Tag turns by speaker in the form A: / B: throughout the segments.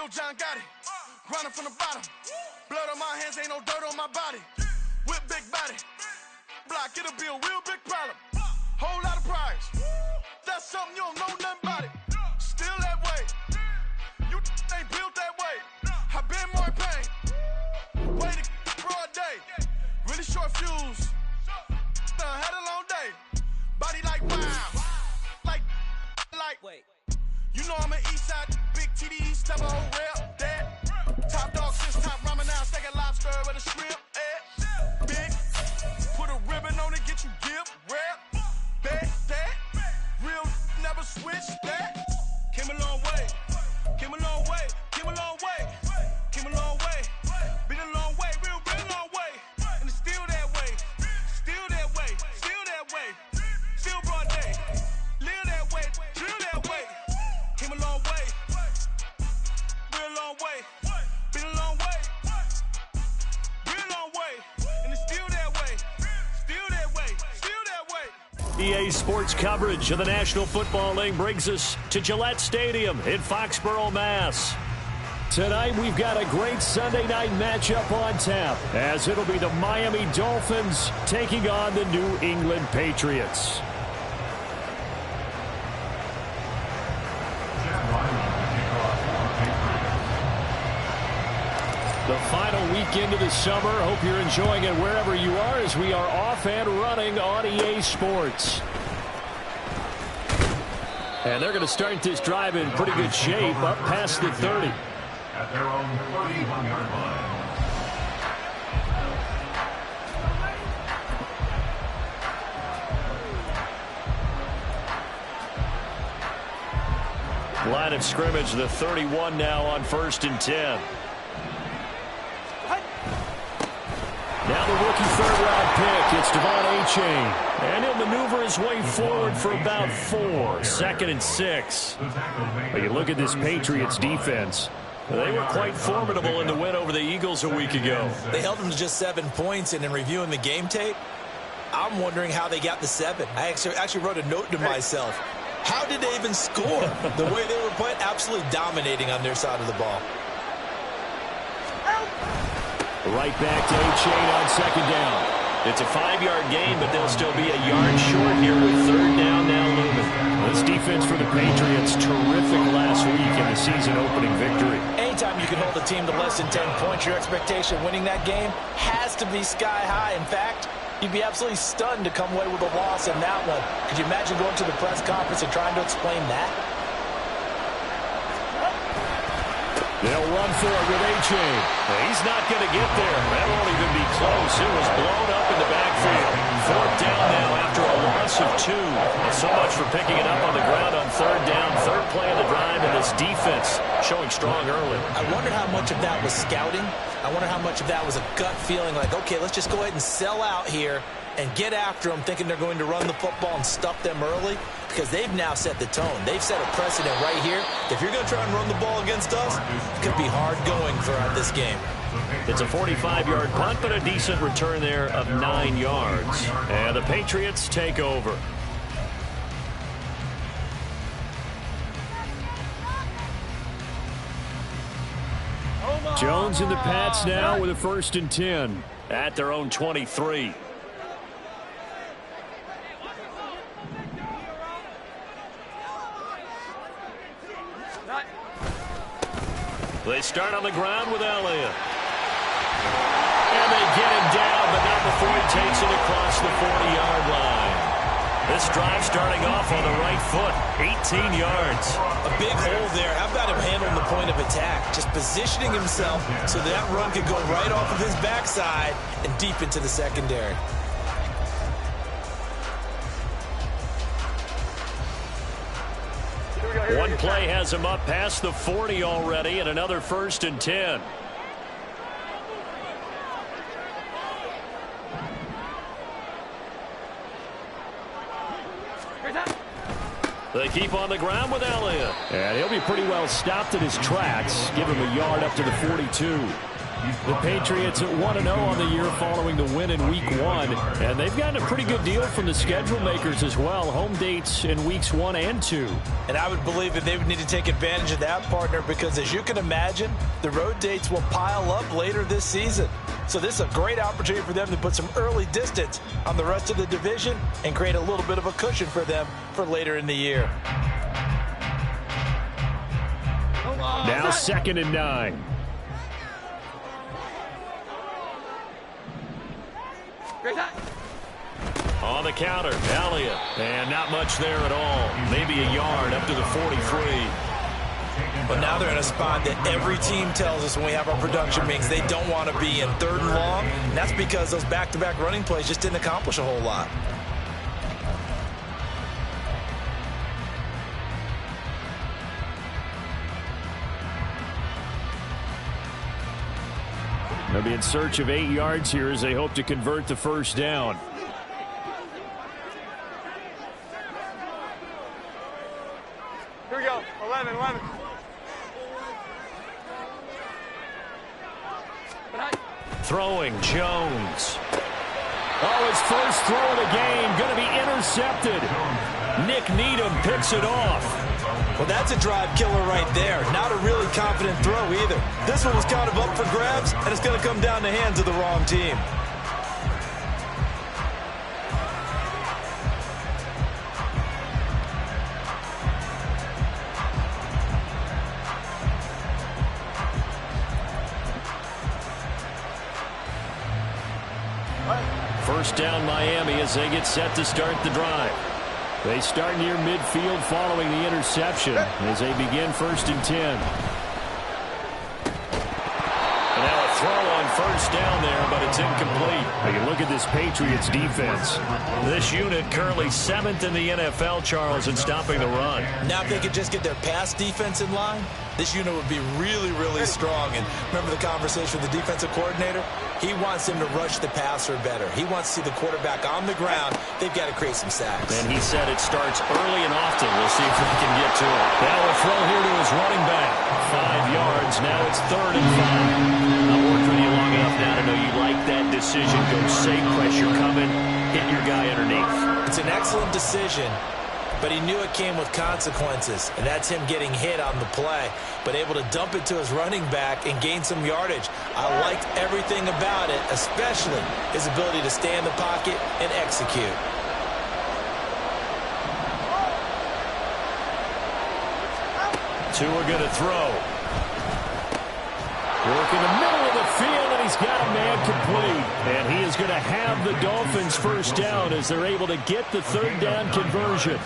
A: Lil John got it. Grinding from the bottom. Blood on my hands, ain't no dirt on my body. Whip big body. Block, it'll be a real big problem. Whole lot of prize. That's something you don't know nothing about it. Still that way. You ain't built that way. I been more in pain. Way to broad day. Really short fuse. Had a long day. Body like wow. Like. Wait. You know I'm an east side. Big TDs. Type of whole rep. That. Top dog since top ramen now. Steak and lobster with a shrimp. Big. Put a ribbon on it. Get you give. Rep. Bet that. Real never switch that. Came a long way. Came a long way. Came a long way. Came a long way. Been a long way. Real long way. And it's still that way. Still that way. Still that way. Still broad day. Live that way. Drill that way. Came a long way. Real long way. Been a long way. Real long way. And it's still that way. Still that way. Still that way.
B: EA Sports coverage of the National Football League brings us to Gillette Stadium in Foxborough, Mass. Tonight we've got a great Sunday night matchup on tap, as it'll be the Miami Dolphins taking on the New England Patriots. The final weekend of the summer. Hope you're enjoying it wherever you are, as we are off and running on EA Sports. And they're going to start this drive in pretty good shape, up past the 30.
C: At their own 31-yard line.
B: Line of scrimmage, the 31 now on 1st and 10. Now the rookie third-round pick, it's Devon Achane. And he'll maneuver his way forward for about 4. 2nd and 6. But you look at this Patriots defense. They were quite formidable in the win over the Eagles a week ago.
D: They held them to just 7 points, and in reviewing the game tape, I'm wondering how they got the 7. I actually wrote a note to myself. How did they even score? The way they were playing, absolutely dominating on their side of the ball.
B: Right back to Achane on 2nd down. It's a 5-yard gain, but they'll still be a yard short here with 3rd down now looming. This defense for the Patriots, terrific last week in the season-opening victory.
D: Anytime you can hold a team to less than 10 points, your expectation of winning that game has to be sky high. In fact, you'd be absolutely stunned to come away with a loss in that one. Could you imagine going to the press conference and trying to explain that?
B: They'll run for it with Achane. He's not going to get there. That won't even be close. It was blown up in the backfield. 4th down now after a loss of 2. And so much for picking it up on the ground on 3rd down. 3rd play of the drive, and this defense showing strong early.
D: I wonder how much of that was scouting. I wonder how much of that was a gut feeling like, okay, let's just go ahead and sell out here and get after them, thinking they're going to run the football and stuff them early, because they've now set the tone. They've set a precedent right here. If you're going to try and run the ball against us, it could be hard going throughout this game.
B: It's a 45-yard punt, but a decent return there of 9 yards. And the Patriots take over. Jones and the Pats now with a 1st and 10 at their own 23. They start on the ground with Elliott. And they get him down, but not before he takes it across the 40-yard line. This drive starting off on the right foot, 18 yards.
D: A big hole there. How about him handling the point of attack? Just positioning himself so that run could go right off of his backside and deep into the secondary.
B: One play has him up past the 40 already, and another 1st and 10. They keep on the ground with Elliott. And he'll be pretty well stopped in his tracks. Give him a yard up to the 42. The Patriots at 1-0 on the year following the win in Week 1. And they've gotten a pretty good deal from the schedule makers as well. Home dates in Weeks 1 and 2.
D: And I would believe that they would need to take advantage of that, partner, because as you can imagine, the road dates will pile up later this season. So this is a great opportunity for them to put some early distance on the rest of the division and create a little bit of a cushion for them for later in the year.
B: Now 2nd and 9. On the counter, Elliott. And not much there at all. Maybe a yard up to the 43.
D: But now they're in a spot that every team tells us when we have our production meetings they don't want to be in 3rd and long. And that's because those back-to-back running plays just didn't accomplish a whole lot.
B: They'll be in search of 8 yards here as they hope to convert the first down.
A: Here we go. 11.
B: Throwing, Jones. Oh, his first throw of the game. Going to be intercepted. Nick Needham picks it off.
D: Well, that's a drive killer right there. Not a really confident throw either. This one was kind of up for grabs, and it's going to come down the hands of the wrong team.
B: First down Miami as they get set to start the drive. They start near midfield following the interception as they begin 1st and 10. And now a throw on first down there, but it's incomplete. You look at this Patriots defense. This unit currently 7th in the NFL, Charles, in stopping the run.
D: Now if they could just get their pass defense in line, this unit would be really, really strong. And remember the conversation with the defensive coordinator? He wants them to rush the passer better. He wants to see the quarterback on the ground. They've got to create some sacks.
B: And he said it starts early and often. We'll see if we can get to it. Now a throw here to his running back. 5 yards. Now it's 3rd and 5. I've worked with you long enough now to know you like that decision. Go safe, pressure coming, hit your guy underneath.
D: It's an excellent decision, but he knew it came with consequences, and that's him getting hit on the play, but able to dump it to his running back and gain some yardage. I liked everything about it, especially his ability to stay in the pocket and execute.
B: Two are going to throw. Work in the middle of the field, and he's got a man complete. And he is going to have the Dolphins first down as they're able to get the 3rd down conversion.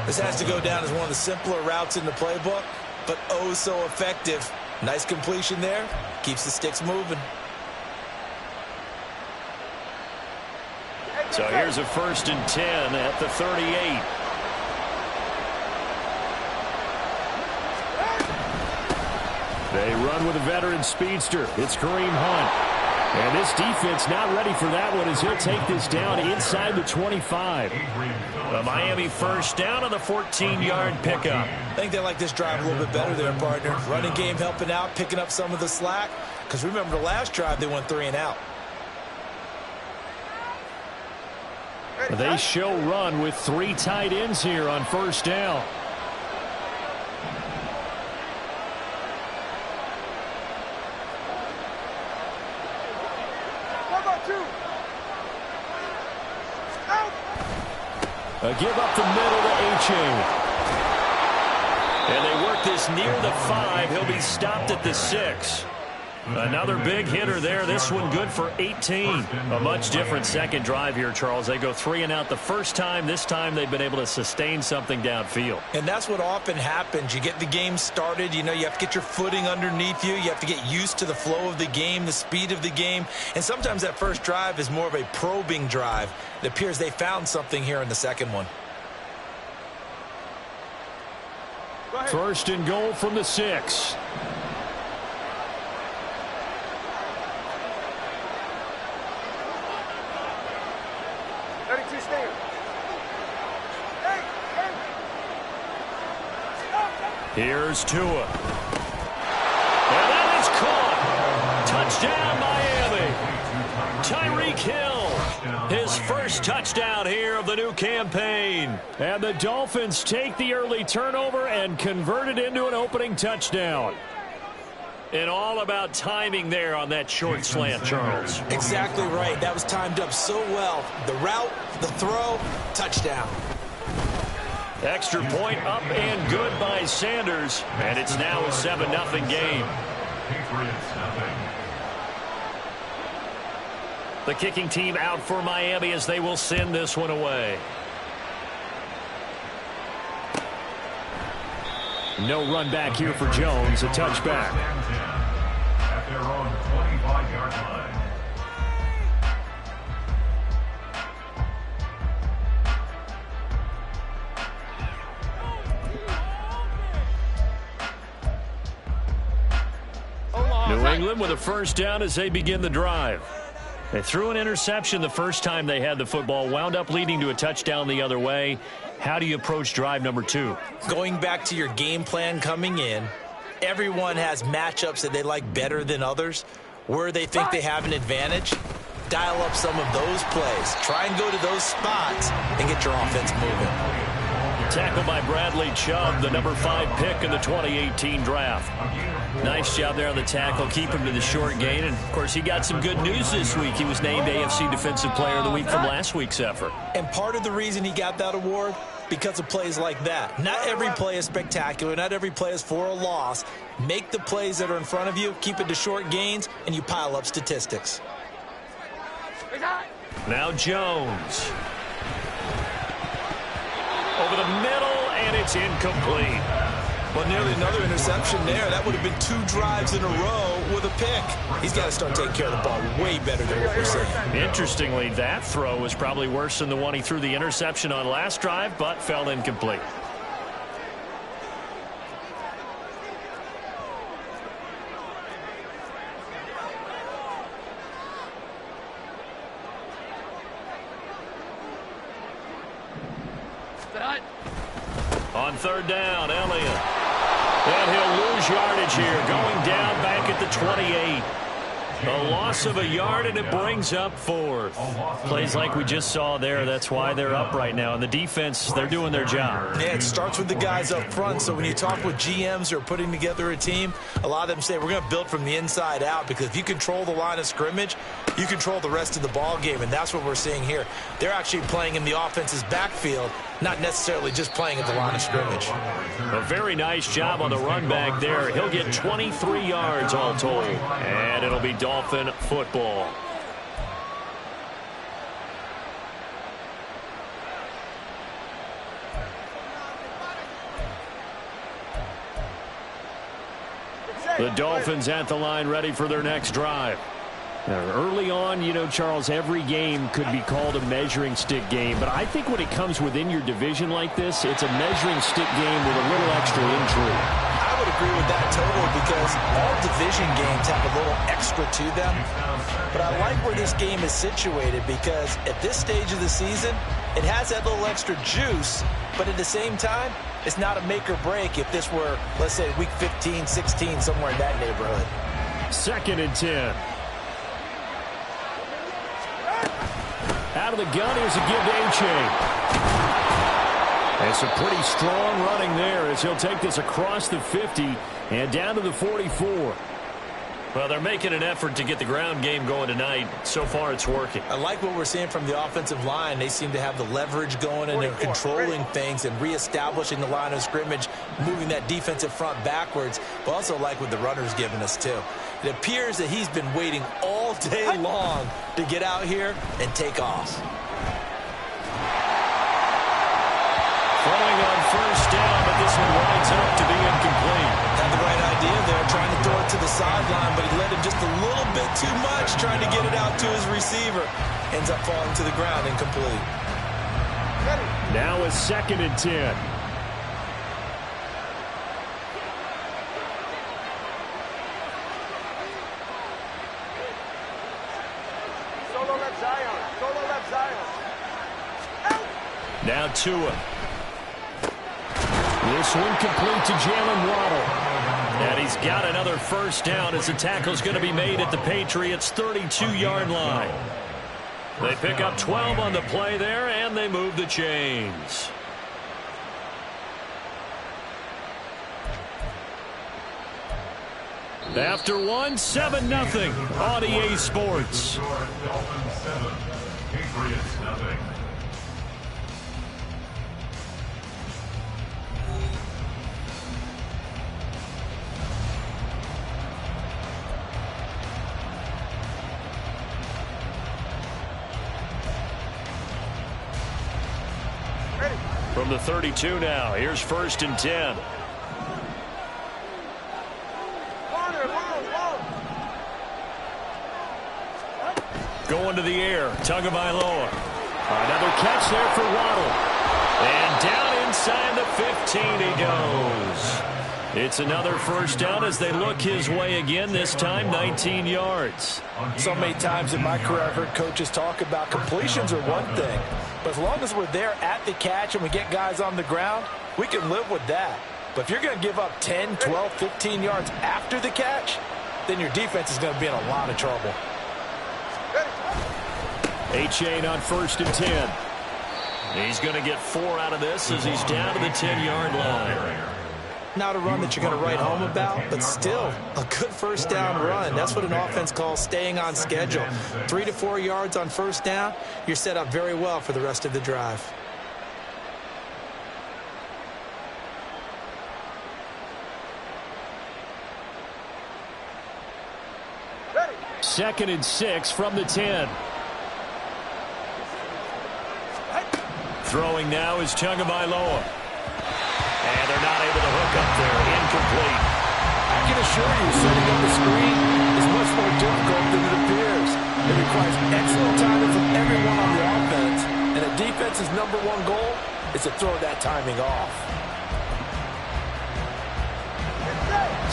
D: This has to go down as one of the simpler routes in the playbook, but oh so effective. Nice completion there. Keeps the sticks moving.
B: So here's a 1st and 10 at the 38. They run with a veteran speedster. It's Kareem Hunt. And this defense not ready for that one as he'll take this down inside the 25. The Miami first down on the 14-yard pickup.
D: I think they like this drive a little bit better there, partner. Running game helping out, picking up some of the slack. Because remember the last drive, they went 3 and out.
B: They show run with 3 tight ends here on first down. A give up the middle to A-Chain. And they work this near the 5. He'll be stopped at the 6. Another big hitter there. This one good for 18. A much different second drive here, Charles. They go 3 and out the first time. This time they've been able to sustain something downfield.
D: And that's what often happens. You get the game started. You know, you have to get your footing underneath you. You have to get used to the flow of the game, the speed of the game. And sometimes that first drive is more of a probing drive. It appears they found something here in the second one.
B: First and goal from the 6. Here's Tua. And that is caught. Touchdown, Miami. Tyreek Hill, his first touchdown here of the new campaign. And the Dolphins take the early turnover and convert it into an opening touchdown. And all about timing there on that short slant, Charles.
D: Exactly right. That was timed up so well. The route, the throw, touchdown.
B: Extra point up and good by Sanders. And it's now a 7-0 game. The kicking team out for Miami as they will send this one away. No run back here for Jones. A touchback.
C: At their own 25-yard line.
B: New England with a first down as they begin the drive. They threw an interception the first time they had the football, wound up leading to a touchdown the other way. How do you approach drive number 2?
D: Going back to your game plan coming in, everyone has matchups that they like better than others. Where they think they have an advantage, dial up some of those plays. Try and go to those spots and get your offense moving.
B: Tackled by Bradley Chubb, the number 5 pick in the 2018 draft. Nice job there on the tackle. Keep him to the short gain. And, of course, he got some good news this week. He was named AFC Defensive Player of the Week from last week's effort.
D: And part of the reason he got that award, because of plays like that. Not every play is spectacular. Not every play is for a loss. Make the plays that are in front of you, keep it to short gains, and you pile up statistics.
B: Now Jones. Over the middle, and it's incomplete.
D: Well, nearly another interception there. That would have been 2 drives in a row with a pick. He's got to start taking care of the ball way better than what we're seeing.
B: Interestingly, that throw was probably worse than the one he threw the interception on last drive, but fell incomplete. On third down, Elliott. And he'll lose yardage here, going down back at the 28. A loss of a yard, and it brings up 4th. Plays like we just saw there. That's why they're up right now. And the defense, they're doing their job.
D: Yeah, it starts with the guys up front. So when you talk with GMs who are putting together a team, a lot of them say we're going to build from the inside out, because if you control the line of scrimmage, you control the rest of the ball game, and that's what we're seeing here. They're actually playing in the offense's backfield, not necessarily just playing at the line of scrimmage.
B: A very nice job on the run back there. He'll get 23 yards all told, and it'll be Dolphin football. The Dolphins at the line, ready for their next drive. Now, early on, you know, Charles, every game could be called a measuring stick game. But I think when it comes within your division like this, it's a measuring stick game with a little extra intrigue.
D: I would agree with that totally, because all division games have a little extra to them. But I like where this game is situated, because at this stage of the season, it has that little extra juice. But at the same time, it's not a make or break if this were, let's say, week 15, 16, somewhere in that neighborhood.
B: 2nd and 10. Out of the gun, here's a give to A-Chain. And some pretty strong running there as he'll take this across the 50 and down to the 44. Well, they're making an effort to get the ground game going tonight. So far, it's working.
D: I like what we're seeing from the offensive line. They seem to have the leverage going, and they're controlling things and reestablishing the line of scrimmage, moving that defensive front backwards. But also like what the runner's giving us, too. It appears that he's been waiting all day long to get out here and take off.
B: Throwing on first down, but this one winds up to be incomplete.
D: Had the right idea there, trying to throw it to the sideline, but he led him just a little bit too much, trying to get it out to his receiver. Ends up falling to the ground, incomplete.
B: Now a 2nd and 10. Now Tua. This one complete to Jalen Waddle. And he's got another first down as the tackle's going to be made at the Patriots' 32-yard line. They pick up 12 on the play there, and they move the chains. After one, 7-0 on EA Sports.
C: Dolphins 7, Patriots nothing.
B: From the 32 now, here's 1st and 10. Going to the air, Tagovailoa. Another catch there for Waddle. And down inside the 15 he goes. It's another first down as they look his way again, this time 19 yards.
D: So many times in my career I've heard coaches talk about completions are one thing, but as long as we're there at the catch and we get guys on the ground, we can live with that. But if you're going to give up 10, 12, 15 yards after the catch, then your defense is going to be in a lot of trouble.
B: A-Chain on 1st and 10. He's going to get 4 out of this as he's down to the 10-yard line.
D: Not a run that you're going to write home about, but still a good first down run. That's what an offense calls staying on schedule. 3 to 4 yards on first down, you're set up very well for the rest of the drive.
B: Second and 6 from the 10. Throwing now is Tagovailoa. And they're not able to hook up there. Incomplete.
D: I can assure you, setting up the screen is much more difficult than it appears. It requires excellent timing from everyone on the offense, and a defense's #1 goal is to throw that timing off.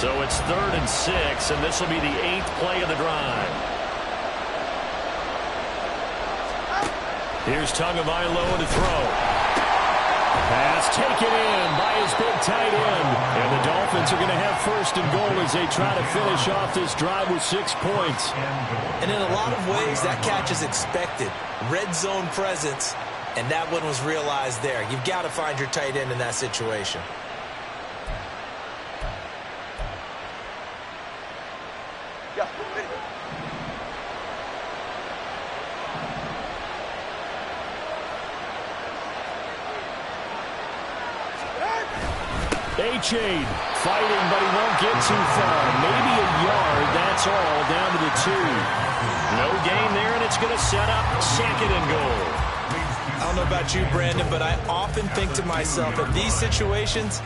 B: So it's 3rd and 6, and this will be the 8th play of the drive. Here's Tagovailoa to throw. Pass taken in by his big tight end. And the Dolphins are going to have 1st and goal as they try to finish off this drive with 6 points.
D: And in a lot of ways, that catch is expected. Red zone presence, and that one was realized there. You've got to find your tight end in that situation.
B: A-Chain fighting, but he won't get too far. Maybe a yard, that's all, down to the 2. No gain there, and it's going to set up 2nd and goal.
D: I don't know about you, Brandon, but I often think to myself, in these situations,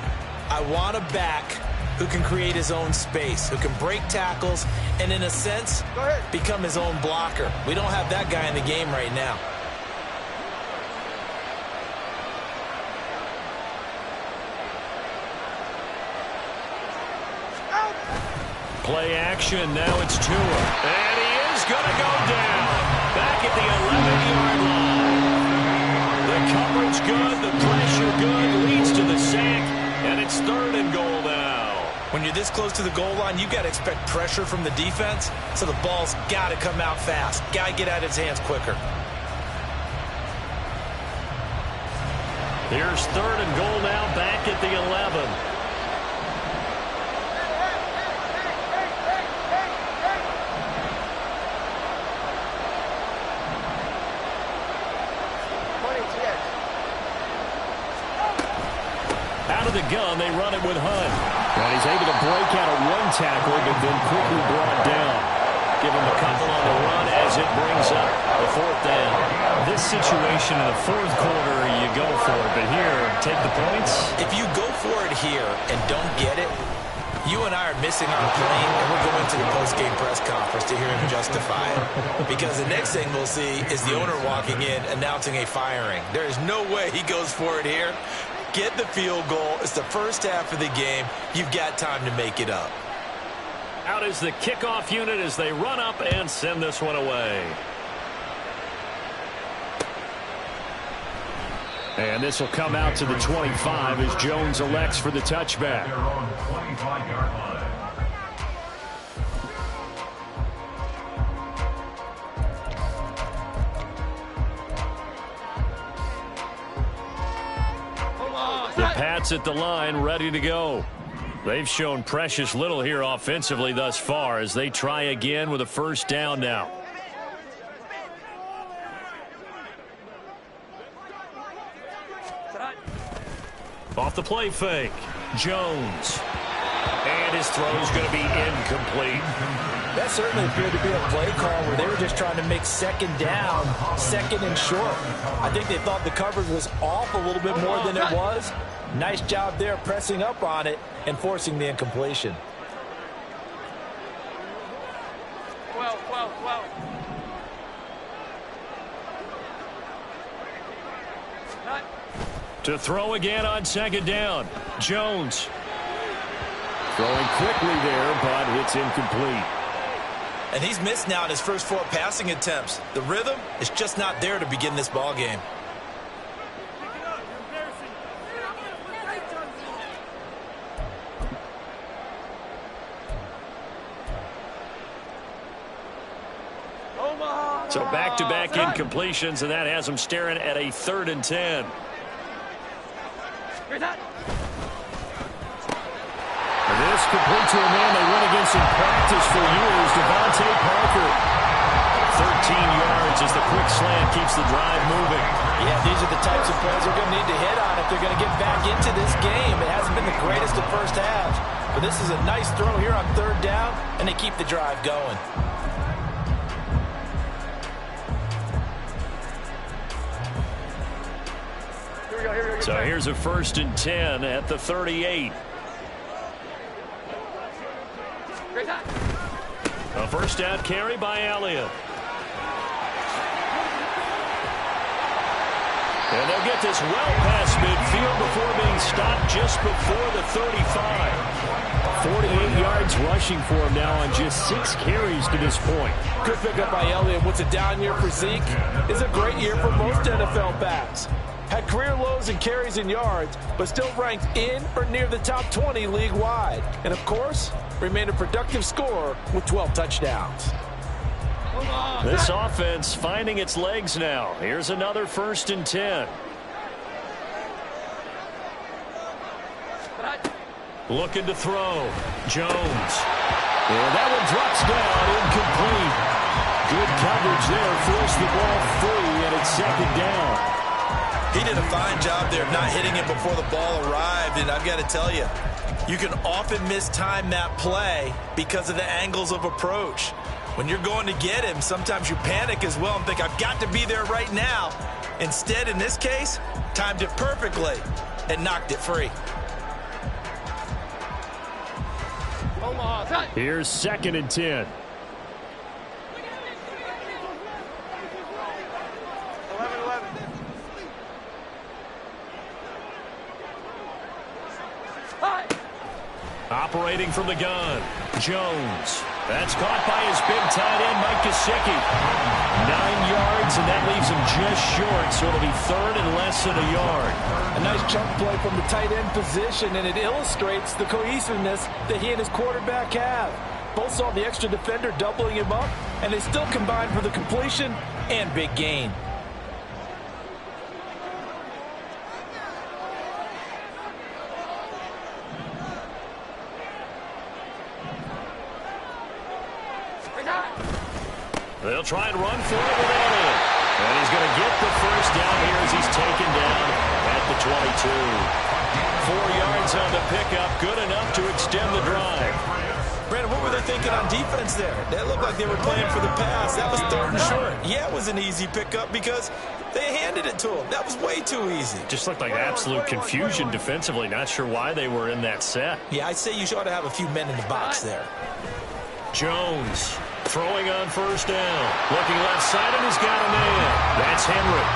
D: I want a back who can create his own space, who can break tackles, and in a sense, become his own blocker. We don't have that guy in the game right now.
B: Play action, now it's Tua. And he is going to go down. Back at the 11-yard line. The coverage good, the pressure good, leads to the sack, and it's 3rd and goal now.
D: When you're this close to the goal line, you've got to expect pressure from the defense, so the ball's got to come out fast. Got to get out of his hands quicker.
B: Here's 3rd and goal now, back at the 11. Out of the gun, they run it with Hunt. And he's able to break out of 1 tackle, but then quickly brought down. Give him a couple on the run as it brings up the 4th down. This situation in the 4th quarter, you go for it. But here, take the points.
D: If you go for it here and don't get it, you and I are missing our plane, and we're going to the post-game press conference to hear him justify it. Because the next thing we'll see is the owner walking in announcing a firing. There is no way he goes for it here. Get the field goal. It's the first half of the game. You've got time to make it up.
B: Out is the kickoff unit as they run up and send this one away. And this will come out to the 25 as Jones elects for the touchback.
C: Their own 25-yard line.
B: Pats at the line, ready to go. They've shown precious little here offensively thus far as they try again with a first down now. Off the play fake, Jones. And his throw's going to be incomplete.
D: That certainly appeared to be a play call where they were just trying to make second down, second and short. I think they thought the coverage was off a little bit more than it was. Nice job there pressing up on it and forcing the incompletion.
B: To throw again on second down, Jones. Throwing quickly there, but it's incomplete.
D: And he's missed now in his first 4 passing attempts. The rhythm is just not there to begin this ball game.
B: So back-to-back incompletions, and that has him staring at a 3rd and 10. This complete to a man they went against in practice for years, Devontae Parker. 13 yards as the quick slant keeps the drive moving.
D: Yeah, these are the types of plays they're going to need to hit on if they're going to get back into this game. It hasn't been the greatest of first halves, but this is a nice throw here on 3rd down, and they keep the drive going.
B: So here's a 1st and 10 at the 38. A first down carry by Elliott. And they'll get this well past midfield before being stopped just before the 35. 48 yards rushing for him now on just 6 carries to this point.
D: Good pickup by Elliott. What's a down year for Zeke? It's a great year for most NFL backs. Had career lows in carries and yards, but still ranked in or near the top 20 league-wide. And, of course, remained a productive scorer with 12 touchdowns.
B: This offense finding its legs now. Here's another 1st and 10. Looking to throw. Jones. And that one drops down, incomplete. Good coverage there, forced the ball free, and it's 2nd down.
D: He did a fine job there of not hitting it before the ball arrived, and I've got to tell you, you can often mistime that play because of the angles of approach. When you're going to get him, sometimes you panic as well and think, I've got to be there right now. Instead, in this case, timed it perfectly and knocked it free.
B: Here's 2nd and 10. Operating from the gun, Jones. That's caught by his big tight end, Mike Gesicki. 9 yards, and that leaves him just short, so it'll be 3rd and less than a yard.
D: A nice chunk play from the tight end position, and it illustrates the cohesiveness that he and his quarterback have. Both saw the extra defender doubling him up, and they still combined for the completion and big gain.
B: They'll try and run for it with Elliott. And he's going to get the first down here as he's taken down at the 22. 4 yards on the pickup, good enough to extend the drive.
D: Brandon, what were they thinking on defense there? They looked like they were playing for the pass. That was 3rd and short. Yeah, it was an easy pickup because they handed it to him. That was way too easy.
B: Just looked like absolute confusion defensively. Not sure why they were in that set.
D: Yeah, I'd say you ought to have a few men in the box there.
B: Jones throwing on 1st down. Looking left side, and he's got a man. That's Henry.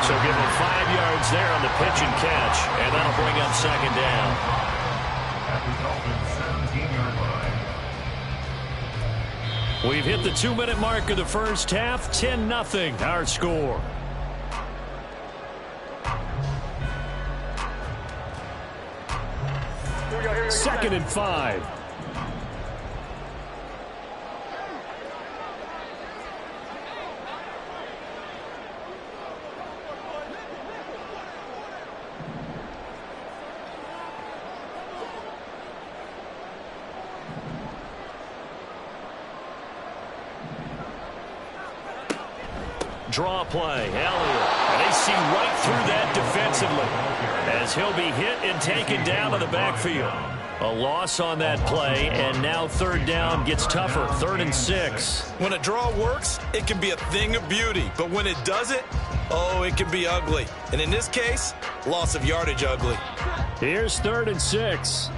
B: So give him 5 yards there on the pitch and catch, and that'll bring up 2nd down.
C: At the Dolphins' 17-yard line.
B: We've hit the 2-minute mark of the first half. 10-0 our score. Second and 5. Draw play, Elliott. And they see right through that defensively as he'll be hit and taken down to the backfield. A loss on that play, and now third down gets tougher, 3rd and 6.
D: When a draw works, it can be a thing of beauty. But when it doesn't, oh, it can be ugly. And in this case, loss of yardage ugly.
B: Here's 3rd and 6.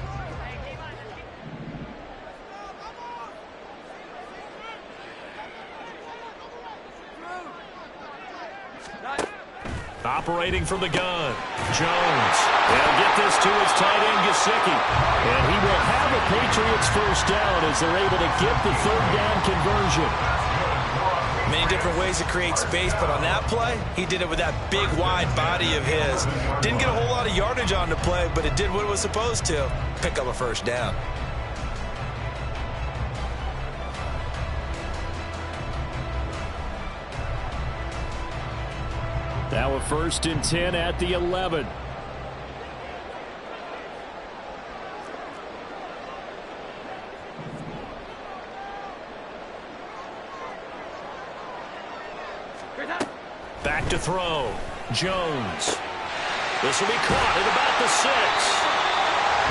B: Operating from the gun, Jones. They'll get this to his tight end, Gesicki. And he will have a Patriots first down as they're able to get the 3rd down conversion.
D: Many different ways to create space, but on that play, he did it with that big, wide body of his. Didn't get a whole lot of yardage on the play, but it did what it was supposed to, pick up a first down.
B: Now a 1st and 10 at the 11. Back to throw. Jones. This will be caught at about the 6.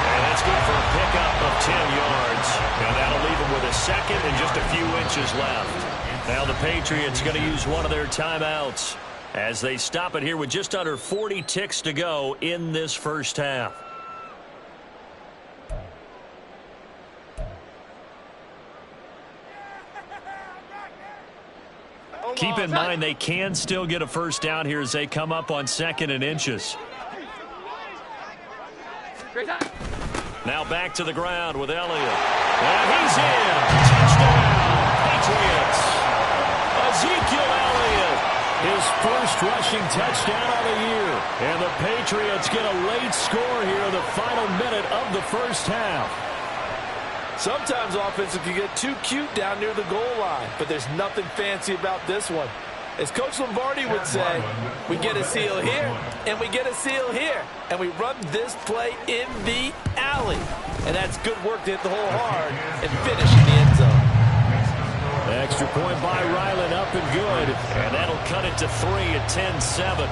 B: And that's good for a pickup of 10 yards. And that'll leave him with a 2nd and just a few inches left. Now the Patriots going to use one of their timeouts as they stop it here with just under 40 ticks to go in this first half. Keep in mind they can still get a first down here as they come up on 2nd and inches. Now back to the ground with Elliott. And he's in. Touchdown, Patriots. Ezekiel Elliott, his first rushing touchdown of the year. And the Patriots get a late score here in the final minute of the first half.
D: Sometimes offenses can get too cute down near the goal line, but there's nothing fancy about this one. As Coach Lombardi would say, we get a seal here, and we get a seal here, and we run this play in the alley. And that's good work to hit the hole hard and finish in the end zone.
B: Extra point by Ryland, up and good. And that'll cut it to 3 at 10-7.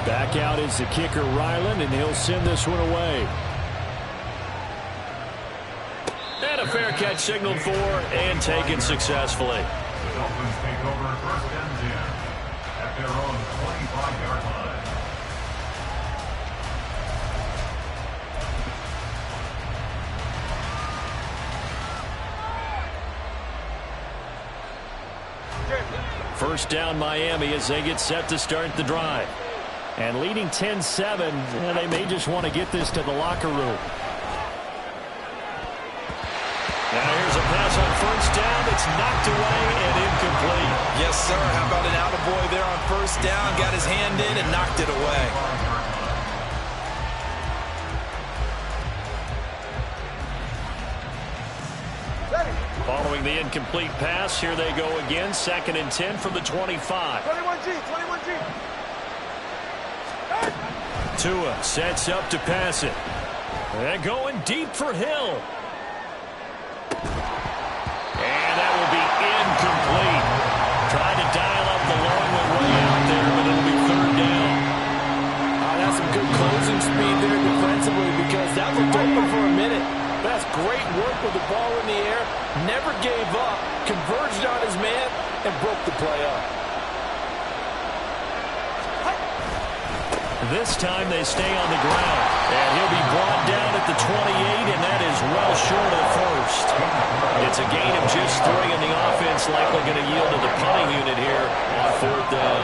B: Back out is the kicker, Ryland, and he'll send this one away. And a fair catch signaled for and taken successfully.
C: The Dolphins take over 1st and 10 at their own 25-yard line.
B: First down Miami as they get set to start the drive. And leading 10-7, and they may just want to get this to the locker room. Now here's a pass on first down that's knocked away and incomplete.
D: Yes, sir. How about an attaboy there on first down? Got his hand in and knocked it away.
B: Following the incomplete pass, here they go again. 2nd and 10 from the 25.
A: 21G.
B: Tua sets up to pass it. And going deep for Hill. And that will be incomplete. Trying to dial up the long way out there, but it'll be 3rd down.
D: That's some good closing speed there defensively because that looked open for a minute. That's great work with the ball in the air. Never gave up, converged on his man, and broke the play up.
B: This time they stay on the ground. And he'll be brought down at the 28, and that is well short of first. It's a gain of just 3, and the offense likely going to yield to the punting unit here on 4th down.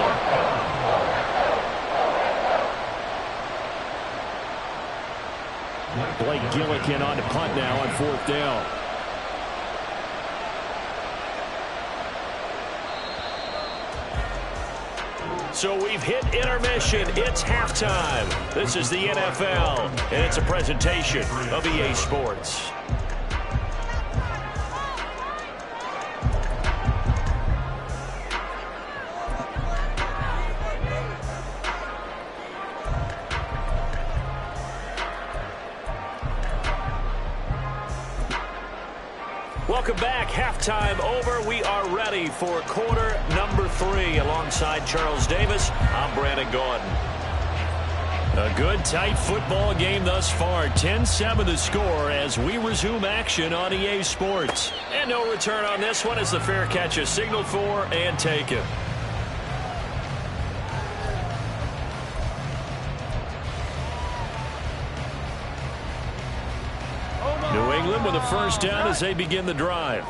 B: Blake Gillikin on to punt now on 4th down. So we've hit intermission. It's halftime. This is the NFL, and it's a presentation of EA Sports. Welcome back. Halftime over. We are ready for quarter number 3. Alongside Charles Davis, I'm Brandon Gordon. A good, tight football game thus far. 10-7 the score as we resume action on EA Sports. And no return on this one as the fair catch is signaled for and taken. New England with a first down as they begin the drive.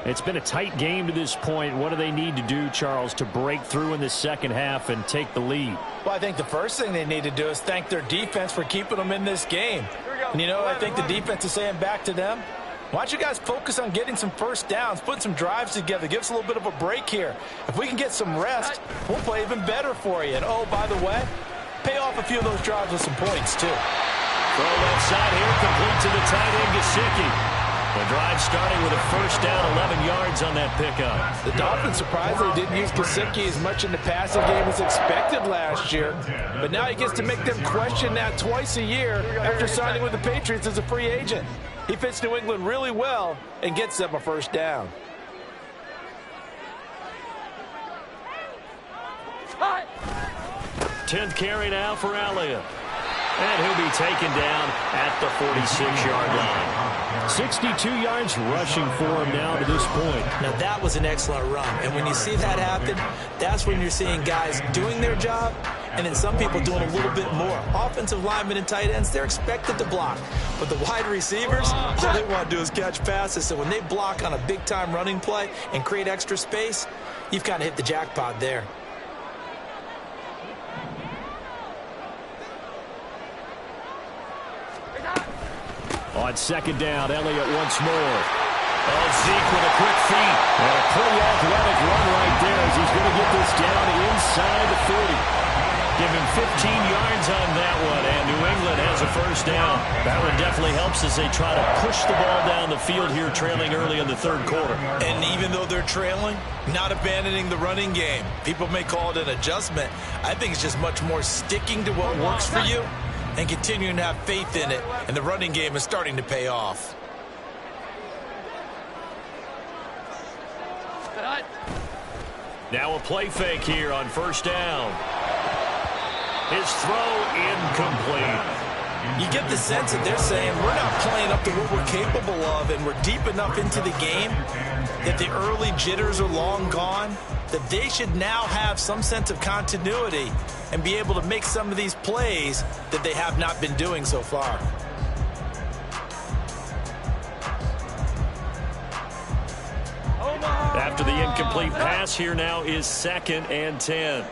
B: It's been a tight game to this point. What do they need to do, Charles, to break through in the second half and take the lead?
D: Well, I think the first thing they need to do is thank their defense for keeping them in this game. And, I think the defense is saying back to them, why don't you guys focus on getting some first downs, put some drives together, give us a little bit of a break here. If we can get some rest, we'll play even better for you. And, oh, by the way, pay off a few of those drives with some points, too.
B: Throw left side here, complete to the tight end, Gesicki. The drive starting with a first down, 11 yards on that pickup.
D: The Dolphins surprised they didn't use Gesicki as much in the passing game as expected last year. But now he gets to make them question that twice a year after signing with the Patriots as a free agent. He fits New England really well and gets them a first down.
B: Tenth carry now for Elliott. And he'll be taken down at the 46-yard line. 62 yards rushing for him now to this point.
D: Now, that was an excellent run. And when you see that happen, that's when you're seeing guys doing their job and then some people doing a little bit more. Offensive linemen and tight ends, they're expected to block. But the wide receivers, all they want to do is catch passes. So when they block on a big-time running play and create extra space, you've kind of hit the jackpot there.
B: On second down, Elliott once more. Oh, Zeke with a quick feed. And a pretty athletic run right there as he's going to get this down inside the 40. Give him 15 yards on that one, and New England has a first down. That one definitely helps as they try to push the ball down the field here, trailing early in the third quarter.
D: And even though they're trailing, not abandoning the running game. People may call it an adjustment. I think it's just much more sticking to what works for you and continuing to have faith in it, and the running game is starting to pay off.
B: Now a play fake here on first down. His throw incomplete.
D: You get the sense that they're saying we're not playing up to what we're capable of, and we're deep enough into the game that the early jitters are long gone, that they should now have some sense of continuity and be able to make some of these plays that they have not been doing so far.
B: After the incomplete pass, here now is 2nd and 10.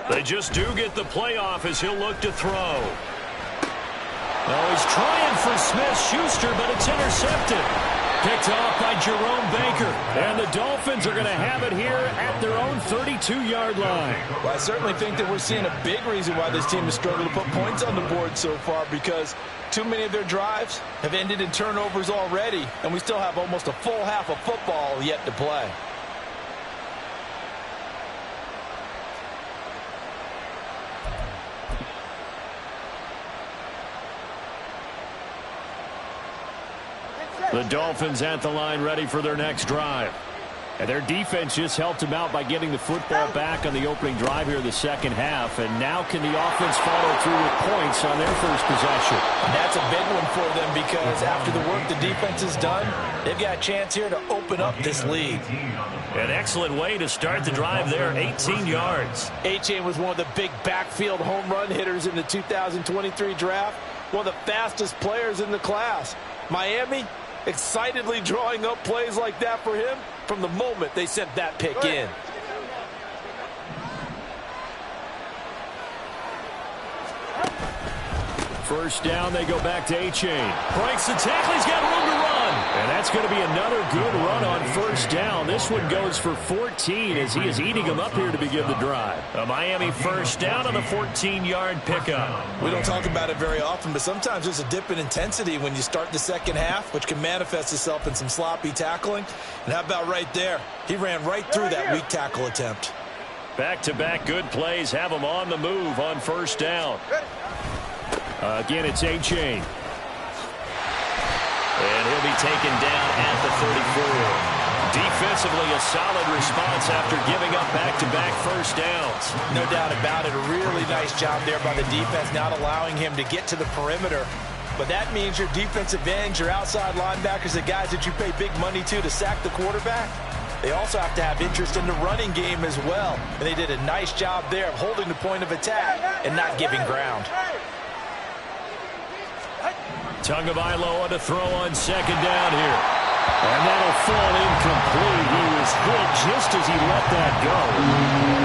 B: They just do get the playoff as he'll look to throw. Oh, he's trying for Smith-Schuster, but it's intercepted. Picked off by Jerome Baker. And the Dolphins are going to have it here at their own 32-yard line.
D: Well, I certainly think that we're seeing a big reason why this team has struggled to put points on the board so far, because too many of their drives have ended in turnovers already, and we still have almost a full half of football yet to play.
B: The Dolphins at the line ready for their next drive. And their defense just helped them out by getting the football back on the opening drive here in the second half. And now can the offense follow through with points on their first possession?
D: And that's a big one for them, because after the work the defense has done, they've got a chance here to open up this lead.
B: An excellent way to start the drive there, 18 yards.
D: A-Chain was one of the big backfield home run hitters in the 2023 draft, one of the fastest players in the class. Miami excitedly drawing up plays like that for him from the moment they sent that pick in.
B: First down, they go back to A-Chain. Breaks the tackle, he's got room to run. And that's going to be another good run on first down. This one goes for 14 as he is eating them up here to begin the drive. A Miami first down on the 14-yard pickup.
D: We don't talk about it very often, but sometimes there's a dip in intensity when you start the second half, which can manifest itself in some sloppy tackling. And how about right there? He ran right through that weak tackle attempt.
B: Back-to-back good plays have him on the move on first down. Again, it's A-Chain. And he'll be taken down at the 34. Defensively, a solid response after giving up back-to-back first downs.
D: No doubt about it. A really nice job there by the defense, not allowing him to get to the perimeter. But that means your defensive ends, your outside linebackers, the guys that you pay big money to sack the quarterback, they also have to have interest in the running game as well. And they did a nice job there of holding the point of attack and not giving ground.
B: Tagovailoa to throw on second down here. And that'll fall incomplete. He was hit just as he let that go.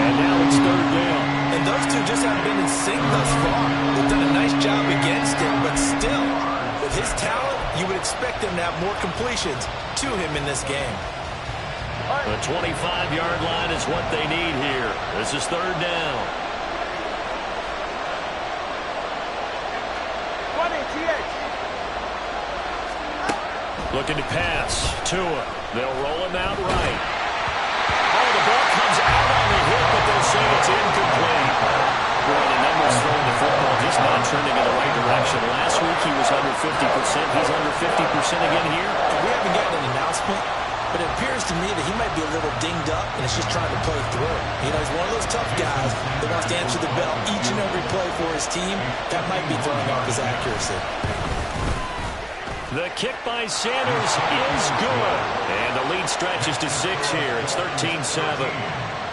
B: And now it's third down.
D: And those two just haven't been in sync thus far. They've done a nice job against him, but still, with his talent, you would expect him to have more completions to him in this game.
B: The 25-yard line is what they need here. This is third down. Looking to pass. Tua. They'll roll him out right. Oh, the ball comes out on the hit, but they'll say it's incomplete. Boy, the numbers throwing the football just not trending in the right direction. Last week he was under 50%. He's under 50% again here.
D: We haven't gotten an announcement, but it appears to me that he might be a little dinged up and is just trying to play through. You know, he's one of those tough guys that wants to answer the bell each and every play for his team. That might be throwing off his accuracy.
B: The kick by Sanders is good. And the lead stretches to 6 here. It's 13-7.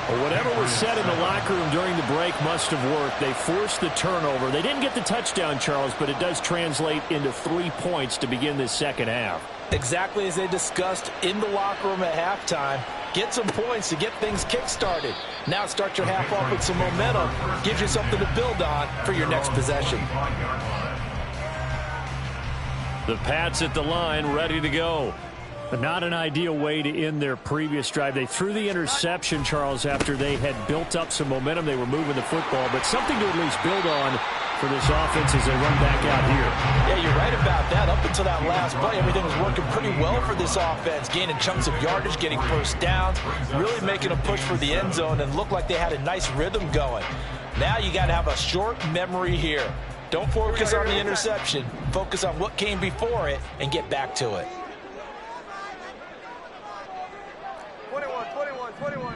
B: Well, whatever was said in the locker room during the break must have worked. They forced the turnover. They didn't get the touchdown, Charles, but it does translate into 3 points to begin this second half.
D: Exactly as they discussed in the locker room at halftime. Get some points to get things kick-started. Now start your half off with some momentum. Gives you something to build on for your next possession.
B: The Pats at the line, ready to go. But not an ideal way to end their previous drive. They threw the interception, Charles, after they had built up some momentum. They were moving the football, but something to at least build on for this offense as they run back out here.
D: Yeah, you're right about that. Up until that last play, everything was working pretty well for this offense. Gaining chunks of yardage, getting first downs, really making a push for the end zone, and looked like they had a nice rhythm going. Now you got to have a short memory here. Don't focus on the interception. Focus on what came before it and get back to it.
A: 21.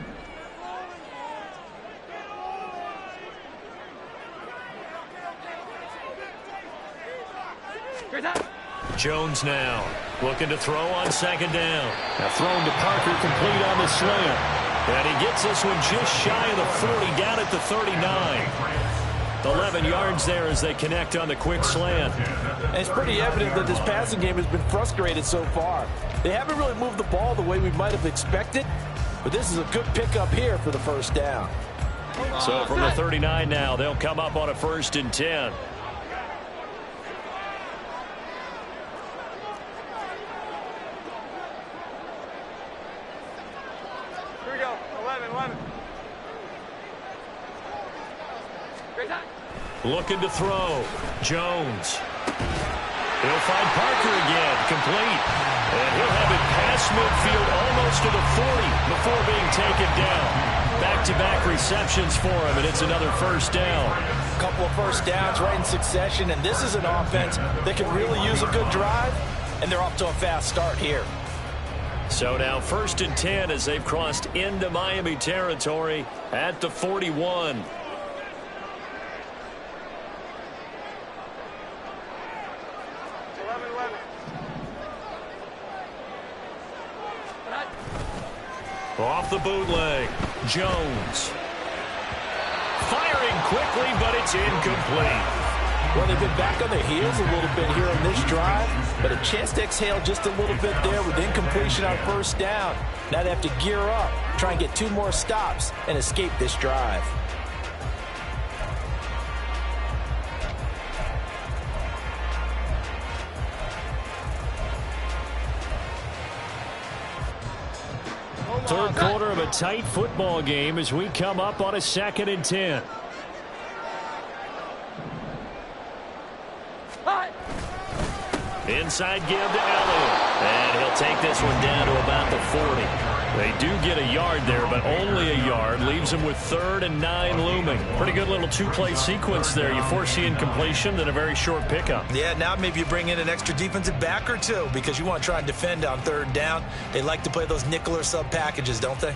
B: Jones now looking to throw on second down. Now thrown to Parker, complete on the slant. And he gets this one just shy of the 40, down at the 39. 11 yards there as they connect on the quick slant.
D: And it's pretty evident that this passing game has been frustrated so far. They haven't really moved the ball the way we might have expected, but this is a good pickup here for the first down.
B: So from the 39 now, they'll come up on a 1st and 10.
A: Here we go. 11.
B: Looking to throw. Jones. He'll find Parker again. Complete. And he'll have it past midfield almost to the 40 before being taken down. Back-to-back receptions for him, and it's another first down.
D: A couple of first downs right in succession, and this is an offense that can really use a good drive, and they're off to a fast start here.
B: So now 1st and 10 as they've crossed into Miami territory at the 41. Off the bootleg, Jones. Firing quickly, but it's incomplete.
D: Well, they've been back on their heels a little bit here on this drive, but a chance to exhale just a little bit there with incompletion on first down. Now they have to gear up, try and get 2 more stops, and escape this drive.
B: Third quarter of a tight football game as we come up on a 2nd and 10. Inside give to Elliott. And he'll take this one down to about the 40. They do get a yard there, but only a yard. Leaves them with 3rd and 9 looming. Pretty good little two-play sequence there. You force the incompletion, then a very short pickup.
D: Yeah, now maybe you bring in an extra defensive back or two because you want to try and defend on 3rd down. They like to play those nickel or sub packages, don't they?